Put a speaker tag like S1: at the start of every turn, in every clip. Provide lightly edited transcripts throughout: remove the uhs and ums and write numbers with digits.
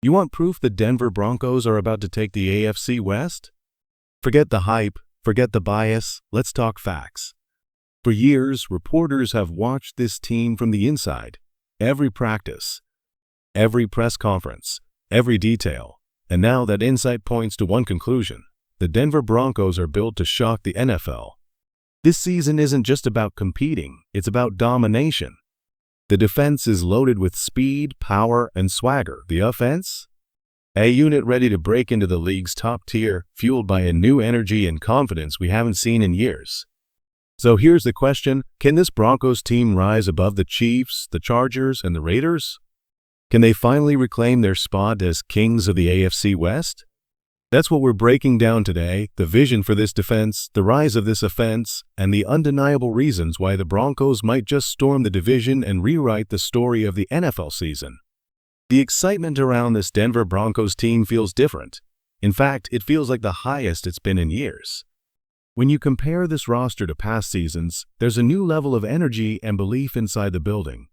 S1: You want proof the Denver Broncos are about to take the AFC West? Forget the hype, forget the bias, let's talk facts. For years, reporters have watched this team from the inside. Every practice, every press conference, every detail. And now that insight points to one conclusion. The Denver Broncos are built to shock the NFL. This season isn't just about competing, it's about domination. The defense is loaded with speed, power, and swagger. The offense? A unit ready to break into the league's top tier, fueled by a new energy and confidence we haven't seen in years. So here's the question, can this Broncos team rise above the Chiefs, the Chargers, and the Raiders? Can they finally reclaim their spot as kings of the AFC West? That's what we're breaking down today, the vision for this defense, the rise of this offense, and the undeniable reasons why the Broncos might just storm the division and rewrite the story of the NFL season. The excitement around this Denver Broncos team feels different. In fact, it feels like the highest it's been in years. When you compare this roster to past seasons, there's a new level of energy and belief inside the building.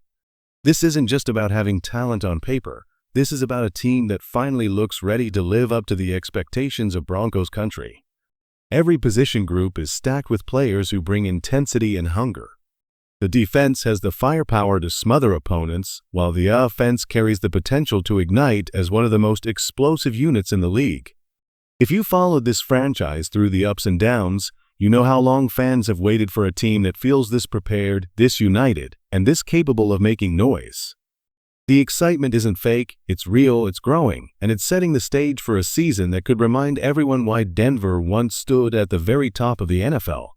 S1: This isn't just about having talent on paper. This is about a team that finally looks ready to live up to the expectations of Broncos country. Every position group is stacked with players who bring intensity and hunger. The defense has the firepower to smother opponents, while the offense carries the potential to ignite as one of the most explosive units in the league. If you followed this franchise through the ups and downs, you know how long fans have waited for a team that feels this prepared, this united, and this capable of making noise. The excitement isn't fake, it's real, it's growing, and it's setting the stage for a season that could remind everyone why Denver once stood at the very top of the NFL.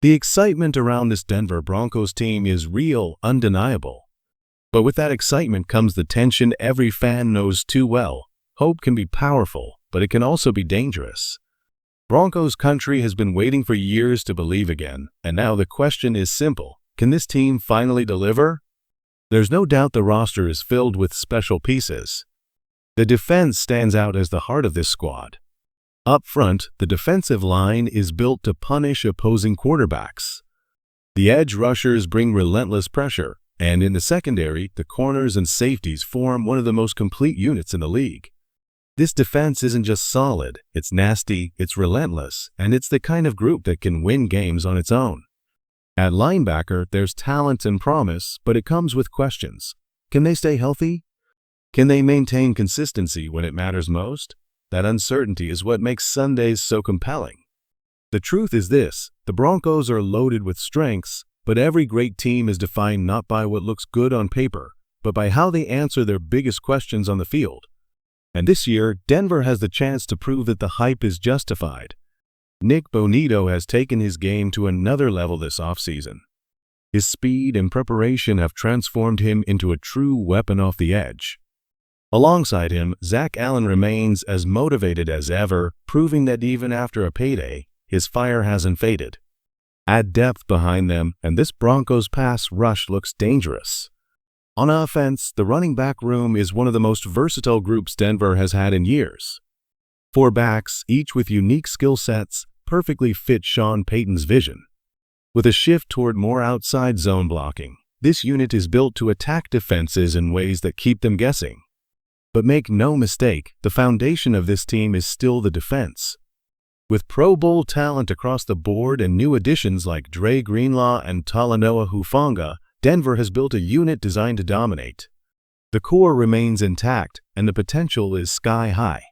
S1: The excitement around this Denver Broncos team is real, undeniable. But with that excitement comes the tension every fan knows too well. Hope can be powerful, but it can also be dangerous. Broncos country has been waiting for years to believe again, and now the question is simple. Can this team finally deliver? There's no doubt the roster is filled with special pieces. The defense stands out as the heart of this squad. Up front, the defensive line is built to punish opposing quarterbacks. The edge rushers bring relentless pressure, and in the secondary, the corners and safeties form one of the most complete units in the league. This defense isn't just solid, it's nasty, it's relentless, and it's the kind of group that can win games on its own. At linebacker, there's talent and promise, but it comes with questions. Can they stay healthy? Can they maintain consistency when it matters most? That uncertainty is what makes Sundays so compelling. The truth is this, the Broncos are loaded with strengths, but every great team is defined not by what looks good on paper, but by how they answer their biggest questions on the field. And this year, Denver has the chance to prove that the hype is justified. Nick Bonito has taken his game to another level this offseason. His speed and preparation have transformed him into a true weapon off the edge. Alongside him, Zach Allen remains as motivated as ever, proving that even after a payday, his fire hasn't faded. Add depth behind them, and this Broncos pass rush looks dangerous. On offense, the running back room is one of the most versatile groups Denver has had in years. 4 backs, each with unique skill sets, perfectly fit Sean Payton's vision. With a shift toward more outside zone blocking, this unit is built to attack defenses in ways that keep them guessing. But make no mistake, the foundation of this team is still the defense. With Pro Bowl talent across the board and new additions like Dre Greenlaw and Talanoa Hufanga, Denver has built a unit designed to dominate. The core remains intact, and the potential is sky high.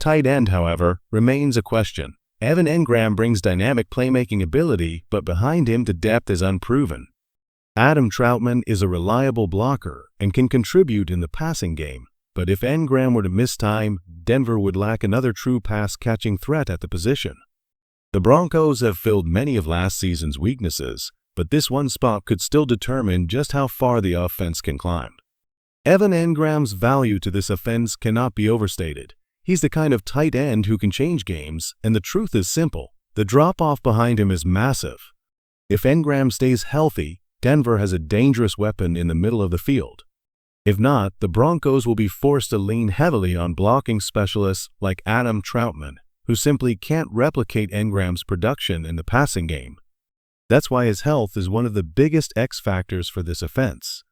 S1: Tight end, however, remains a question. Evan Engram brings dynamic playmaking ability, but behind him the depth is unproven. Adam Troutman is a reliable blocker and can contribute in the passing game, but if Engram were to miss time, Denver would lack another true pass-catching threat at the position. The Broncos have filled many of last season's weaknesses, but this one spot could still determine just how far the offense can climb. Evan Engram's value to this offense cannot be overstated. He's the kind of tight end who can change games, and the truth is simple. The drop-off behind him is massive. If Engram stays healthy, Denver has a dangerous weapon in the middle of the field. If not, the Broncos will be forced to lean heavily on blocking specialists like Adam Troutman, who simply can't replicate Engram's production in the passing game. That's why his health is one of the biggest X factors for this offense.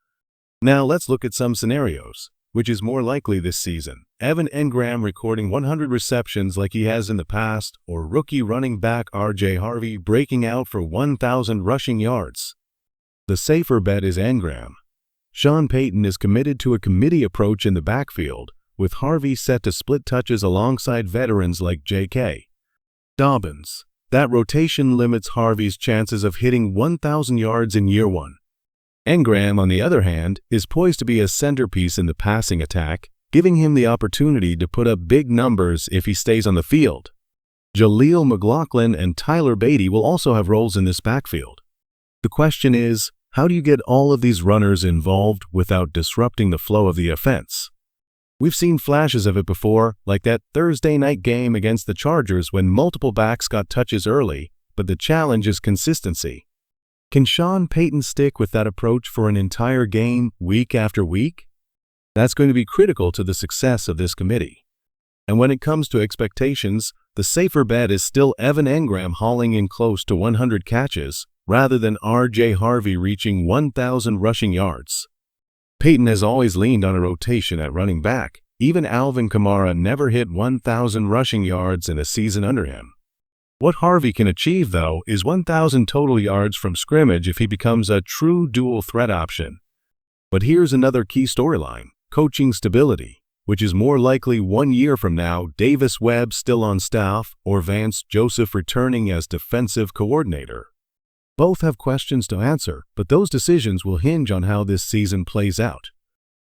S1: Now let's look at some scenarios. which is more likely this season? Evan Engram recording 100 receptions like he has in the past, or rookie running back R.J. Harvey breaking out for 1,000 rushing yards? The safer bet is Engram. Sean Payton is committed to a committee approach in the backfield, with Harvey set to split touches alongside veterans like J.K. Dobbins. That rotation limits Harvey's chances of hitting 1,000 yards in year one. Engram, on the other hand, is poised to be a centerpiece in the passing attack, giving him the opportunity to put up big numbers if he stays on the field. Jaleel McLaughlin and Tyler Beatty will also have roles in this backfield. The question is, how do you get all of these runners involved without disrupting the flow of the offense? We've seen flashes of it before, like that Thursday night game against the Chargers when multiple backs got touches early, but the challenge is consistency. Can Sean Payton stick with that approach for an entire game, week after week? That's going to be critical to the success of this committee. And when it comes to expectations, the safer bet is still Evan Engram hauling in close to 100 catches, rather than R.J. Harvey reaching 1,000 rushing yards. Payton has always leaned on a rotation at running back. Even Alvin Kamara never hit 1,000 rushing yards in a season under him. What Harvey can achieve, though, is 1,000 total yards from scrimmage if he becomes a true dual threat option. But here's another key storyline: coaching stability, which is more likely 1 year from now, Davis Webb still on staff or Vance Joseph returning as defensive coordinator. Both have questions to answer, but those decisions will hinge on how this season plays out.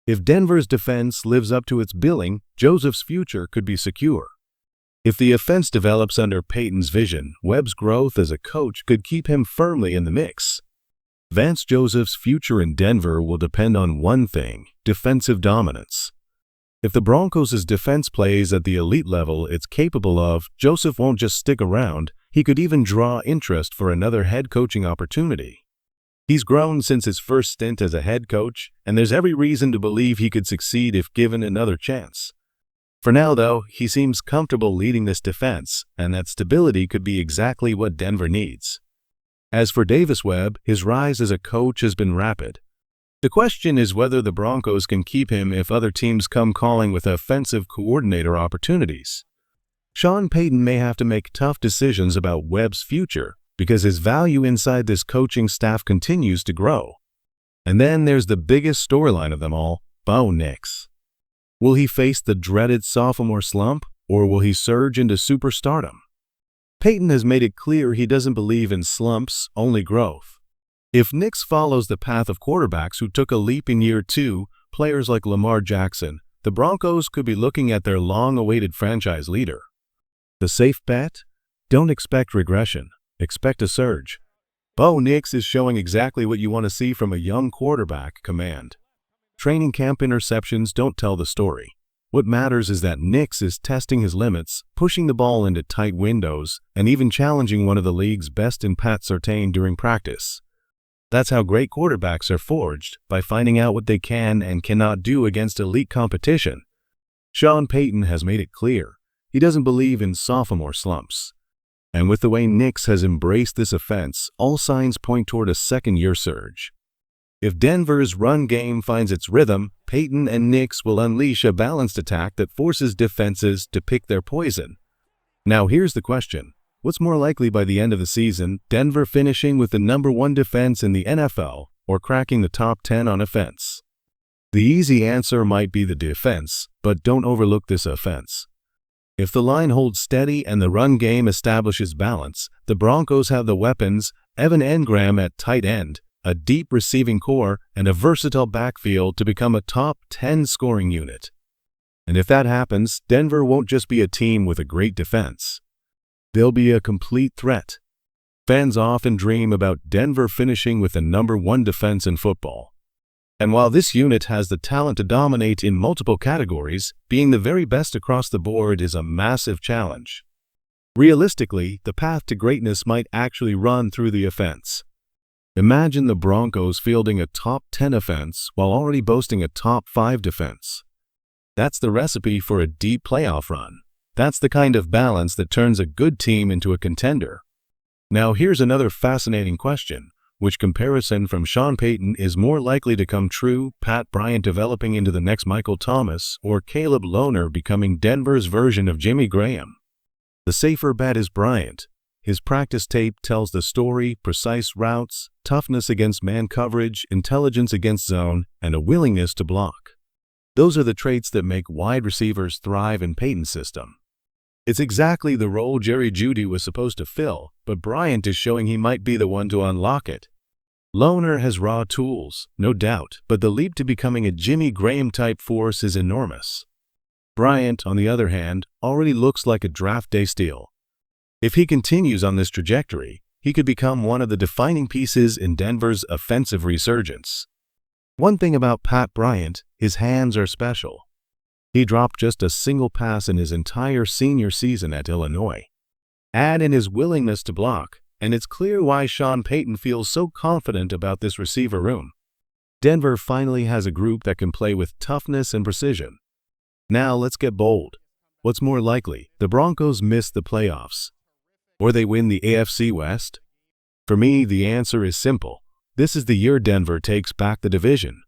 S1: If Denver's defense lives up to its billing, Joseph's future could be secure. If the offense develops under Payton's vision, Webb's growth as a coach could keep him firmly in the mix. Vance Joseph's future in Denver will depend on one thing: defensive dominance. If the Broncos' defense plays at the elite level it's capable of, Joseph won't just stick around, he could even draw interest for another head coaching opportunity. He's grown since his first stint as a head coach, and there's every reason to believe he could succeed if given another chance. For now, though, he seems comfortable leading this defense, and that stability could be exactly what Denver needs. As for Davis Webb, his rise as a coach has been rapid. The question is whether the Broncos can keep him if other teams come calling with offensive coordinator opportunities. Sean Payton may have to make tough decisions about Webb's future because his value inside this coaching staff continues to grow. And then there's the biggest storyline of them all, Bo Nix. Will he face the dreaded sophomore slump, or will he surge into superstardom? Payton has made it clear he doesn't believe in slumps, only growth. If Nix follows the path of quarterbacks who took a leap in year two, players like Lamar Jackson, the Broncos could be looking at their long-awaited franchise leader. The safe bet? Don't expect regression. Expect a surge. Bo Nix is showing exactly what you want to see from a young quarterback: command. Training camp interceptions don't tell the story. What matters is that Nix is testing his limits, pushing the ball into tight windows, and even challenging one of the league's best in Pat Surtain during practice. That's how great quarterbacks are forged, by finding out what they can and cannot do against elite competition. Sean Payton has made it clear he doesn't believe in sophomore slumps. And with the way Nix has embraced this offense, all signs point toward a second-year surge. If Denver's run game finds its rhythm, Payton and Nix will unleash a balanced attack that forces defenses to pick their poison. Now here's the question: what's more likely by the end of the season, Denver finishing with the #1 defense in the NFL or cracking the top 10 on offense? The easy answer might be the defense, but don't overlook this offense. If the line holds steady and the run game establishes balance, the Broncos have the weapons: Evan Engram at tight end, a deep receiving core, and a versatile backfield to become a top 10 scoring unit. And if that happens, Denver won't just be a team with a great defense. They'll be a complete threat. Fans often dream about Denver finishing with the #1 defense in football. And while this unit has the talent to dominate in multiple categories, being the very best across the board is a massive challenge. Realistically, the path to greatness might actually run through the offense. Imagine the Broncos fielding a top 10 offense while already boasting a top 5 defense. That's the recipe for a deep playoff run. That's the kind of balance that turns a good team into a contender. Now here's another fascinating question: which comparison from Sean Payton is more likely to come true, Pat Bryant developing into the next Michael Thomas, or Caleb Lohner becoming Denver's version of Jimmy Graham? The safer bet is Bryant. His practice tape tells the story: precise routes, toughness against man coverage, intelligence against zone, and a willingness to block. Those are the traits that make wide receivers thrive in Payton's system. It's exactly the role Jerry Jeudy was supposed to fill, but Bryant is showing he might be the one to unlock it. Lohner has raw tools, no doubt, but the leap to becoming a Jimmy Graham-type force is enormous. Bryant, on the other hand, already looks like a draft day steal. If he continues on this trajectory, he could become one of the defining pieces in Denver's offensive resurgence. One thing about Pat Bryant, his hands are special. He dropped just a single pass in his entire senior season at Illinois. Add in his willingness to block, and it's clear why Sean Payton feels so confident about this receiver room. Denver finally has a group that can play with toughness and precision. Now let's get bold. What's more likely, the Broncos miss the playoffs, or they win the AFC West? For me, the answer is simple. This is the year Denver takes back the division.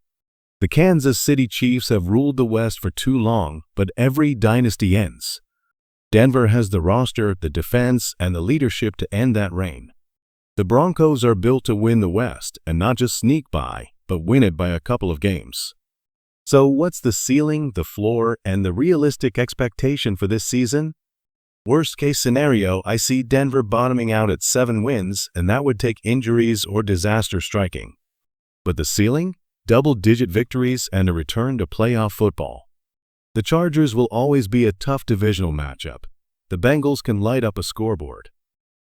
S1: The Kansas City Chiefs have ruled the West for too long, but every dynasty ends. Denver has the roster, the defense, and the leadership to end that reign. The Broncos are built to win the West, and not just sneak by, but win it by a couple of games. So what's the ceiling, the floor, and the realistic expectation for this season? Worst case scenario, I see Denver bottoming out at 7 wins, and that would take injuries or disaster striking. But the ceiling? Double-digit victories and a return to playoff football. The Chargers will always be a tough divisional matchup. The Bengals can light up a scoreboard.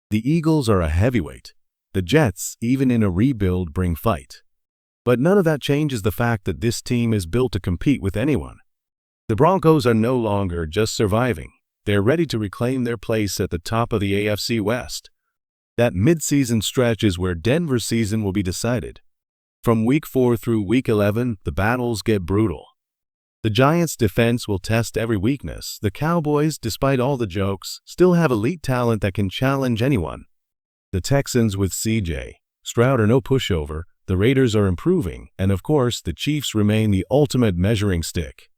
S1: The Eagles are a heavyweight. The Jets, even in a rebuild, bring fight. But none of that changes the fact that this team is built to compete with anyone. The Broncos are no longer just surviving. They're ready to reclaim their place at the top of the AFC West. That mid-season stretch is where Denver's season will be decided. From Week 4 through Week 11, the battles get brutal. The Giants' defense will test every weakness. The Cowboys, despite all the jokes, still have elite talent that can challenge anyone. The Texans with C.J. Stroud are no pushover. The Raiders are improving. And of course, the Chiefs remain the ultimate measuring stick.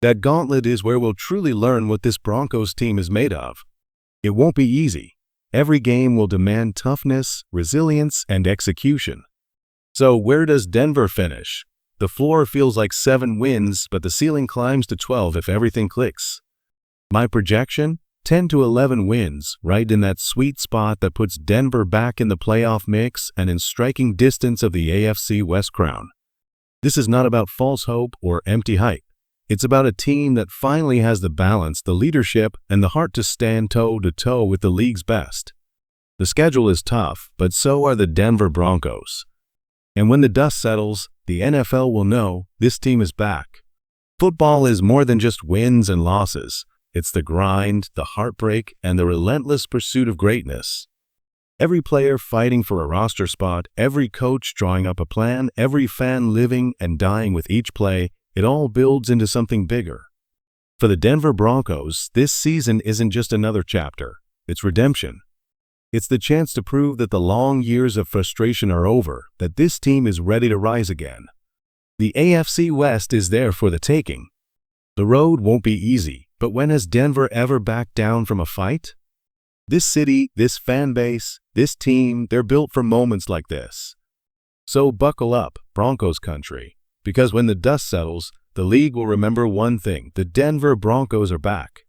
S1: That gauntlet is where we'll truly learn what this Broncos team is made of. It won't be easy. Every game will demand toughness, resilience, and execution. So where does Denver finish? The floor feels like 7 wins, but the ceiling climbs to 12 if everything clicks. My projection? 10 to 11 wins, right in that sweet spot that puts Denver back in the playoff mix and in striking distance of the AFC West crown. This is not about false hope or empty hype. It's about a team that finally has the balance, the leadership, and the heart to stand toe-to-toe with the league's best. The schedule is tough, but so are the Denver Broncos. And when the dust settles, the NFL will know this team is back. Football is more than just wins and losses. It's the grind, the heartbreak, and the relentless pursuit of greatness. Every player fighting for a roster spot, every coach drawing up a plan, every fan living and dying with each play, it all builds into something bigger. For the Denver Broncos, this season isn't just another chapter. It's redemption. It's the chance to prove that the long years of frustration are over, that this team is ready to rise again. The AFC West is there for the taking. The road won't be easy, but when has Denver ever backed down from a fight? This city, this fan base, this team, they're built for moments like this. So buckle up, Broncos country, because when the dust settles, the league will remember one thing: the Denver Broncos are back.